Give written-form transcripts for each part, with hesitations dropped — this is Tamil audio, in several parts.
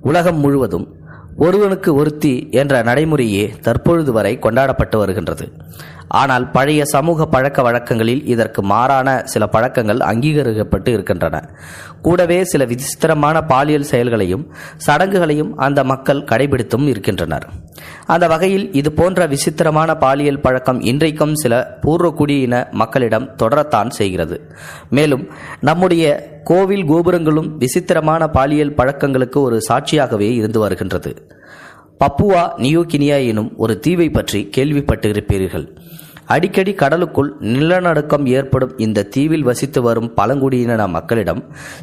உலகம் முழுவதும் ஒருவனுக்கு ஒருத்தி என்ற நடைமுறையே தற்பொழுது வரை கொண்டாடப்பட்டு வருகின்றது. ஆனால் பழைய சமூக பழக்க வழக்கங்களில் இதற்கு மாறான சில பழக்கங்கள் அங்கீகரிக்கப்பட்டு இருக்கின்றன. கூடவே சில விசித்திரமான பாலியல் செயல்களையும் சடங்குகளையும் அந்த மக்கள் கடைபிடித்தும் இருக்கின்றனர். அந்த வகையில் இது போன்ற விசித்திரமான பாலியல் பழக்கம் இன்றைக்கும் சில பூர்வகுடியின மக்களிடம் தொடரத்தான் செய்கிறது. மேலும் நம்முடைய கோவில் கோபுரங்களும் விசித்திரமான பாலியல் பழக்கங்களுக்கு ஒரு சாட்சியாகவே இருந்து வருகின்றது. பப்புவா நியூகினியா எனும் ஒரு தீவை பற்றி கேள்விப்பட்டிருப்பீர்கள். அடிக்கடி கடலுக்குள் நிலநடுக்கம் ஏற்படும் இந்த தீவில் வசித்து வரும் பழங்குடியின மக்களிடம்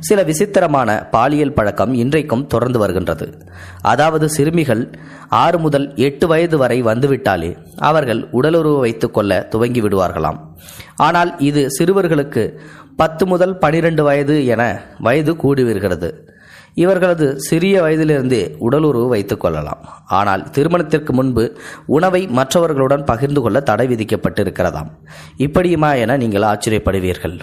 சில விசித்திரமான பாலியல் பழக்கம் இன்றைக்கும் தொடர்ந்து வருகின்றது. அதாவது சிறுமிகள் 6 முதல் 8 வயது வரை வந்துவிட்டாலே அவர்கள் உடலுறவு வைத்துக் கொள்ள துவங்கி விடுவார்களாம். ஆனால் இது சிறுவர்களுக்கு 10 முதல் 12 வயது என வயது கூடி வருகிறது. இவர்களது சிறிய வயதிலிருந்தே உடலுறவு வைத்துக் கொள்ளலாம். ஆனால் திருமணத்திற்கு முன்பு உணவை மற்றவர்களுடன் பகிர்ந்து கொள்ள தடை விதிக்கப்பட்டிருக்கிறதாம். இப்படியுமா என நீங்கள் ஆச்சரியப்படுவீர்கள்.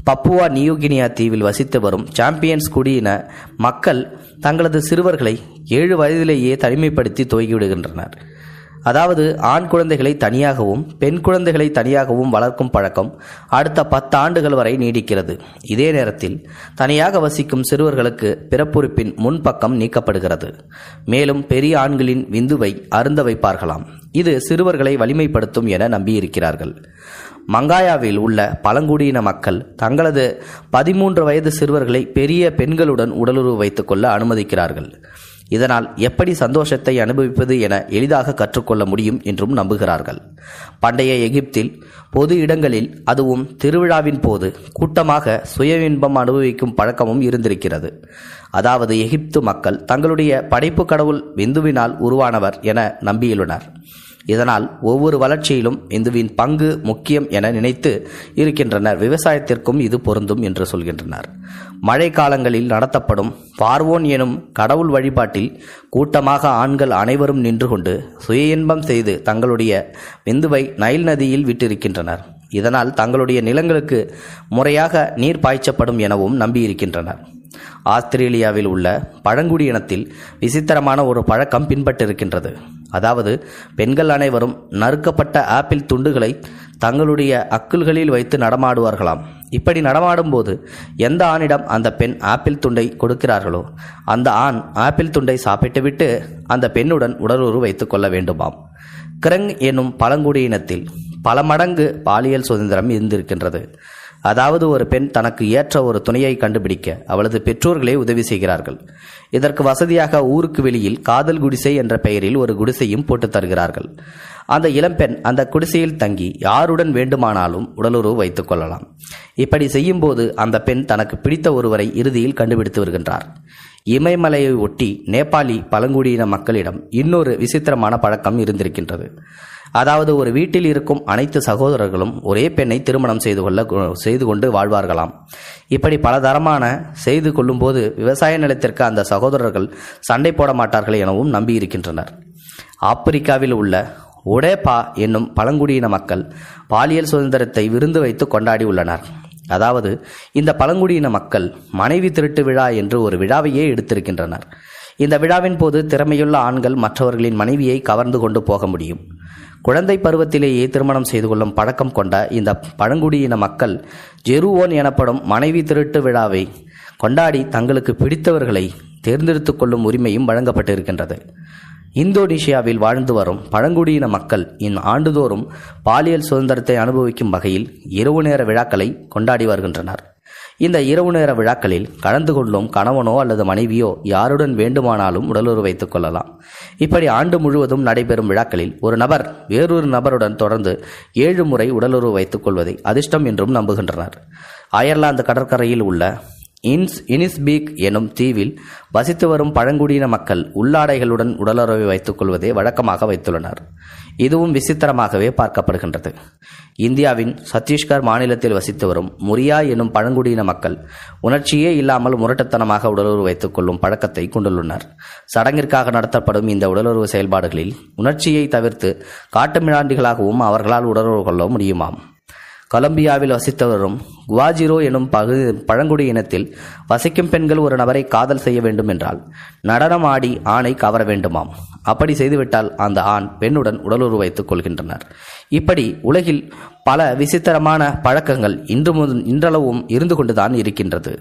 பப்புவா நியூகினியா தீவில் வசித்து வரும் சாம்பியன்ஸ் குடியின மக்கள் தங்களது சிறுவர்களை 7 வயதிலேயே தனிமைப்படுத்தி துவங்கிவிடுகின்றனர். அதாவது ஆண் குழந்தைகளை தனியாகவும் பெண் குழந்தைகளை தனியாகவும் வளர்க்கும் பழக்கம் அடுத்த 10 ஆண்டுகள் வரை நீடிக்கிறது. இதே நேரத்தில் தனியாக வசிக்கும் சிறுவர்களுக்கு பிறப்புறுப்பின் முன்பக்கம் நீக்கப்படுகிறது. மேலும் பெரிய ஆண்களின் விந்துவை அருந்த வைப்பார்களாம். இது சிறுவர்களை வலிமைப்படுத்தும் என நம்பியிருக்கிறார்கள். மங்காயாவில் உள்ள பழங்குடியின மக்கள் தங்களது 13 வயது சிறுவர்களை பெரிய பெண்களுடன் உடலுறவு வைத்துக் கொள்ள அனுமதிக்கிறார்கள். இதனால் எப்படி சந்தோஷத்தை அனுபவிப்பது என எளிதாக கற்றுக்கொள்ள முடியும் என்றும் நம்புகிறார்கள். பண்டைய எகிப்தில் பொது இடங்களில், அதுவும் திருவிழாவின் போது கூட்டமாக சுய இன்பம் அனுபவிக்கும் பழக்கமும் இருந்திருக்கிறது. அதாவது எகிப்து மக்கள் தங்களுடைய படைப்பு கடவுள் விந்துவினால் உருவானவர் என நம்பியுள்ளனர். இதனால் ஒவ்வொரு வளர்ச்சியிலும் விந்துவின் பங்கு முக்கியம் என நினைத்து இருக்கின்றனர். விவசாயத்திற்கும் இது பொருந்தும் என்று சொல்கின்றனர். மழை காலங்களில் நடத்தப்படும் பார்வோன் எனும் கடவுள் வழிபாட்டில் கூட்டமாக ஆண்கள் அனைவரும் நின்று கொண்டு சுய இன்பம் செய்து தங்களுடைய விந்துவை நைல் நதியில் விட்டிருக்கின்றனர். இதனால் தங்களுடைய நிலங்களுக்கு முறையாக நீர் பாய்ச்சப்படும் எனவும் நம்பியிருக்கின்றனர். ஆஸ்திரேலியாவில் உள்ள பழங்குடியினத்தில் விசித்திரமான ஒரு பழக்கம் பின்பற்றிருக்கின்றது. அதாவது பெண்கள் அனைவரும் நறுக்கப்பட்ட ஆப்பிள் துண்டுகளை தங்களுடைய அக்குள்களில் வைத்து நடமாடுவார்களாம். இப்படி நடமாடும் போது எந்த ஆணிடம் அந்த பெண் ஆப்பிள் துண்டை கொடுக்கிறார்களோ அந்த ஆண் ஆப்பிள் துண்டை சாப்பிட்டுவிட்டு அந்த பெண்ணுடன் உடலுறவு வைத்துக் கொள்ள வேண்டுமாம். கிரங் என்னும் பழங்குடியினத்தில் பல மடங்கு பாலியல் சுதந்திரம் இருந்திருக்கின்றது. அதாவது ஒரு பெண் தனக்கு ஏற்ற ஒரு துணையை கண்டுபிடிக்க அவளது பெற்றோர்களே உதவி செய்கிறார்கள். இதற்கு வசதியாக ஊருக்கு வெளியில் காதல் குடிசை என்ற பெயரில் ஒரு குடிசையும் போட்டு தருகிறார்கள். அந்த இளம்பெண் அந்த குடிசையில் தங்கி யாருடன் வேண்டுமானாலும் உடலுறவு வைத்துக் கொள்ளலாம். இப்படி செய்யும் போது அந்த பெண் தனக்கு பிடித்த ஒருவரை இறுதியில் கண்டுபிடித்து வருகின்றார். இமயமலையை ஒட்டி நேபாளி பழங்குடியின மக்களிடம் இன்னொரு விசித்திரமான பழக்கம் இருந்திருக்கின்றது. அதாவது ஒரு வீட்டில் இருக்கும் அனைத்து சகோதரர்களும் ஒரே பெண்ணை திருமணம் செய்து கொண்டு வாழ்வார்களாம். இப்படி பலதரமான செய்து கொள்ளும் போது விவசாய நிலத்திற்கு அந்த சகோதரர்கள் சண்டை போட மாட்டார்கள் எனவும் நம்பியிருக்கின்றனர். ஆப்பிரிக்காவில் உள்ள ஒடேபா என்னும் பழங்குடியின மக்கள் பாலியல் சுதந்திரத்தை விருந்து வைத்து கொண்டாடி உள்ளனர். அதாவது இந்த பழங்குடியின மக்கள் மனைவி திருட்டு விழா என்று ஒரு விழாவையே எடுத்திருக்கின்றனர். இந்த விழாவின் போது திறமையுள்ள ஆண்கள் மற்றவர்களின் மனைவியை கவர்ந்து கொண்டு போக முடியும். குழந்தை பருவத்திலேயே திருமணம் செய்து கொள்ளும் பழக்கம் கொண்ட இந்த பழங்குடியின மக்கள் ஜெருவோன் எனப்படும் மனைவி திருட்டு விழாவை கொண்டாடி தங்களுக்கு பிடித்தவர்களை தேர்ந்தெடுத்துக் கொள்ளும் உரிமையும் வழங்கப்பட்டிருக்கின்றது. இந்தோனேஷியாவில் வாழ்ந்து வரும் பழங்குடியின மக்கள் ஆண்டுதோறும் பாலியல் சுதந்திரத்தை அனுபவிக்கும் வகையில் இரவு நேர விழாக்களை கொண்டாடி வருகின்றனர். இந்த இரவு நேர விழாக்களில் கலந்து கொள்ளும் கணவனோ அல்லது மனைவியோ யாருடன் வேண்டுமானாலும் உடலுறவு வைத்துக் கொள்ளலாம். இப்படி ஆண்டு முழுவதும் நடைபெறும் விழாக்களில் ஒரு நபர் வேறொரு நபருடன் தொடர்ந்து 7 முறை உடலுறவு வைத்துக் கொள்வதை அதிர்ஷ்டம் என்றும் நம்புகின்றனர். அயர்லாந்து கடற்கரையில் உள்ள இனிஸ்பீக் எனும் தீவில் வசித்து வரும் பழங்குடியின மக்கள் உள்ளாடைகளுடன் உடலுறவை வைத்துக் கொள்வதை வழக்கமாக வைத்துள்ளனர். இதுவும் விசித்திரமாகவே பார்க்கப்படுகின்றது. இந்தியாவின் சத்தீஸ்கர் மாநிலத்தில் வசித்து வரும் முரியா எனும் பழங்குடியின மக்கள் உணர்ச்சியே இல்லாமல் முரட்டுத்தனமாக உடலுறவு வைத்துக் கொள்ளும் பழக்கத்தை கொண்டுள்ளனர். சடங்கிற்காக நடத்தப்படும் இந்த உடலுறவு செயல்பாடுகளில் உணர்ச்சியை தவிர்த்து காட்டுமிராண்டிகளாகவும் அவர்களால் உடலுறவு கொள்ள முடியுமாம். கொலம்பியாவில் வசித்து வரும் குவாஜிரோ எனும் பழங்குடி இனத்தில் வசிக்கும் பெண்கள் ஒரு நபரை காதல் செய்ய வேண்டும் என்றால் நடனம் ஆடி ஆணை கவர வேண்டுமாம். அப்படி செய்துவிட்டால் அந்த ஆண் பெண்ணுடன் உடலுறவு வைத்துக் கொள்கின்றனர். இப்படி உலகில் பல விசித்திரமான பழக்கங்கள் இன்றளவும் இருந்து கொண்டுதான் இருக்கின்றது.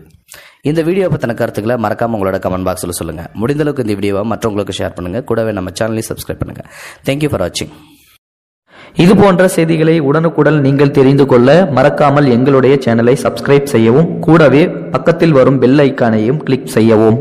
இந்த வீடியோ பற்றின கருத்துக்களை மறக்காம உங்களோட கமெண்ட் பாக்ஸில் சொல்லுங்க. முடிந்த அளவுக்கு இந்த வீடியோவை மற்றவங்களுக்கு ஷேர் பண்ணுங்க. கூடவே நம்ம சேனலையும் சப்ஸ்கிரைப் பண்ணுங்க. தேங்க்யூ ஃபார் வாட்சிங். இது போன்ற செய்திகளை உடனுக்குடன் நீங்கள் தெரிந்து கொள்ள மறக்காமல் எங்களுடைய சேனலை சப்ஸ்கிரைப் செய்யவும், கூடவே பக்கத்தில் வரும் பெல் ஐக்கானையும் கிளிக் செய்யவும்.